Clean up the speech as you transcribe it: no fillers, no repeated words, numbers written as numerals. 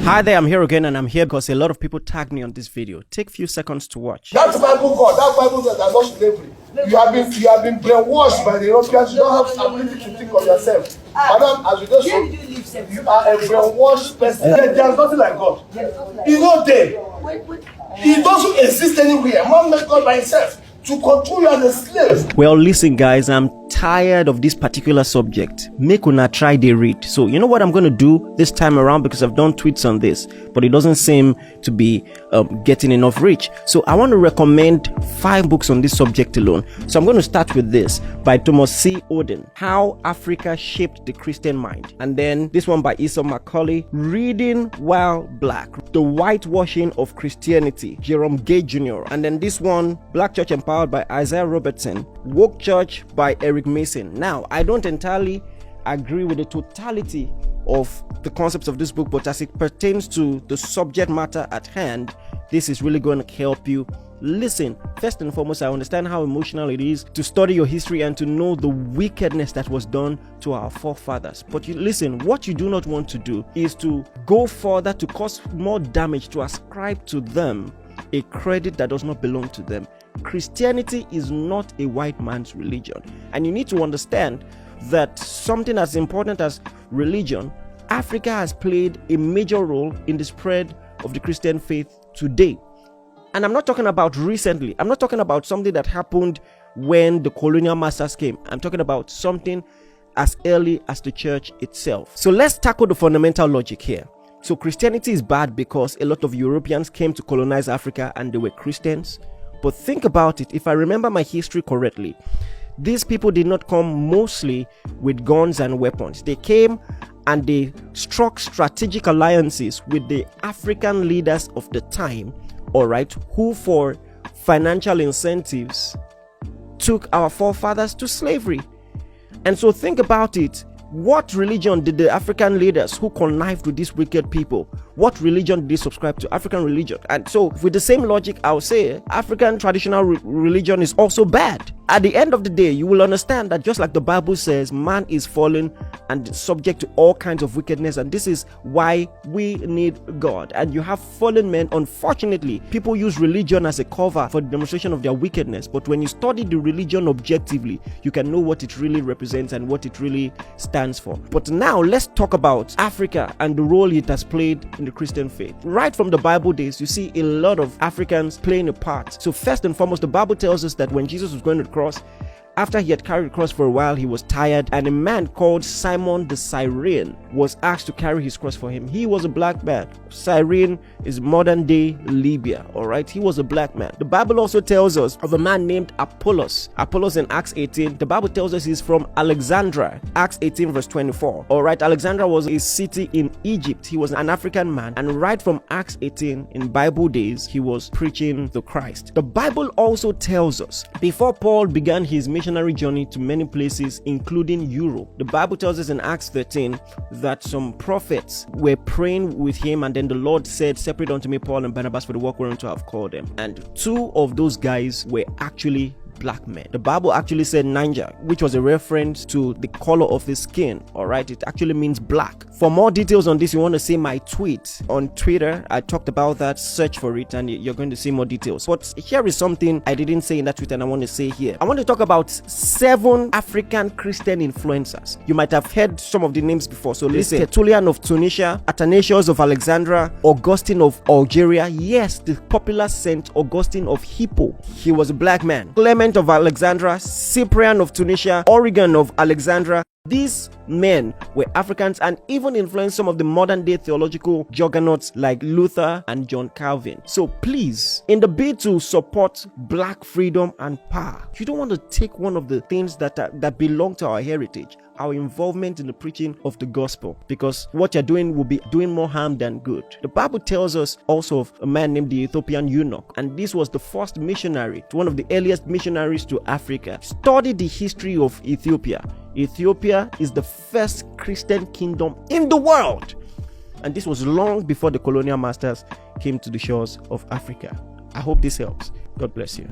Hi there, I'm here again, and I'm here because a lot of people tagged me on this video. Take a few seconds to watch. That's Bible God. That Bible says that not slavery. You have been brainwashed by the Europeans. You don't have the ability to think of yourself. Madam, as you just said, you are a brainwashed person. There's nothing like God. He's not there. He doesn't exist anywhere. Man made God by himself to control you as a slave. Well, listen guys, I'm tired of this particular subject. Make una try the read. So you know what I'm going to do this time around, because I've done tweets on this, but it doesn't seem to be getting enough reach. So I want to recommend 5 books on this subject alone. So I'm going to start with this by Thomas C. Oden, How Africa Shaped the Christian Mind. And then this one by Esau McCauley, Reading While Black, The Whitewashing of Christianity, Jerome Gay Jr. And then this one, Black Church Empowered by Isaiah Robertson, Woke Church by Eric Mason. Now, I don't entirely agree with the totality of the concepts of this book, but as it pertains to the subject matter at hand, this is really going to help you. Listen, first and foremost, I understand how emotional it is to study your history and to know the wickedness that was done to our forefathers. But listen, what you do not want to do is to go further to cause more damage, to ascribe to them a credit that does not belong to them. Christianity is not a white man's religion, and you need to understand that something as important as religion, Africa has played a major role in the spread of the Christian faith today. And I'm not talking about recently. I'm not talking about something that happened when the colonial masters came. I'm talking about something as early as the church itself. So let's tackle the fundamental logic here. So Christianity is bad because a lot of Europeans came to colonize Africa and they were Christians. But think about it, if I remember my history correctly, these people did not come mostly with guns and weapons. They came and they struck strategic alliances with the African leaders of the time, all right, who for financial incentives took our forefathers to slavery. And so think about it. What religion did the African leaders who connived with these wicked people, what religion did they subscribe to? African religion. And so with the same logic, I would say African traditional religion is also bad. At the end of the day, you will understand that just like the Bible says, man is fallen and subject to all kinds of wickedness, and this is why we need God. And you have fallen men. Unfortunately, people use religion as a cover for the demonstration of their wickedness, but when you study the religion objectively, you can know what it really represents and what it really stands for. But now let's talk about Africa and the role it has played in the Christian faith. Right from the Bible days, you see a lot of Africans playing a part. So first and foremost, the Bible tells us that when Jesus was going to the cross, after he had carried the cross for a while, he was tired, and a man called Simon the Cyrene was asked to carry his cross for him. He was a black man. Cyrene is modern day Libya, all right? He was a black man. The Bible also tells us of a man named Apollos. Apollos in Acts 18, the Bible tells us he's from Alexandria, Acts 18 verse 24, all right? Alexandria was a city in Egypt. He was an African man, and right from Acts 18 in Bible days, he was preaching the Christ. The Bible also tells us before Paul began his missionary journey to many places, including Europe, the Bible tells us in Acts 13 that some prophets were praying with him, and then the Lord said, "Separate unto me Paul and Barnabas for the work whereunto I have called them." And 2 of those guys were actually black men. The Bible actually said Niger, which was a reference to the color of his skin, all right? It actually means black. For more details on this, you want to see my tweet on Twitter. I talked about that. Search for it and you're going to see more details. But here is something I didn't say in that tweet and I want to say here. I want to talk about 7 African Christian influencers. You might have heard some of the names before. So listen: Tertullian of Tunisia, Athanasius of Alexandria, Augustine of Algeria. Yes, the popular Saint Augustine of Hippo. He was a black man. Clement of Alexandria, Cyprian of Tunisia, Origen of Alexandria. These men were Africans and even influenced some of the modern day theological juggernauts like Luther and John Calvin. So please, in the bid to support black freedom and power, you don't want to take one of the things that belong to our heritage, our involvement in the preaching of the gospel, because what you're doing will be doing more harm than good. The Bible tells us also of a man named the Ethiopian eunuch, and this was the first missionary, one of the earliest missionaries to Africa. Study the history of Ethiopia. Ethiopia is the first Christian kingdom in the world, and this was long before the colonial masters came to the shores of Africa. I hope this helps. God bless you.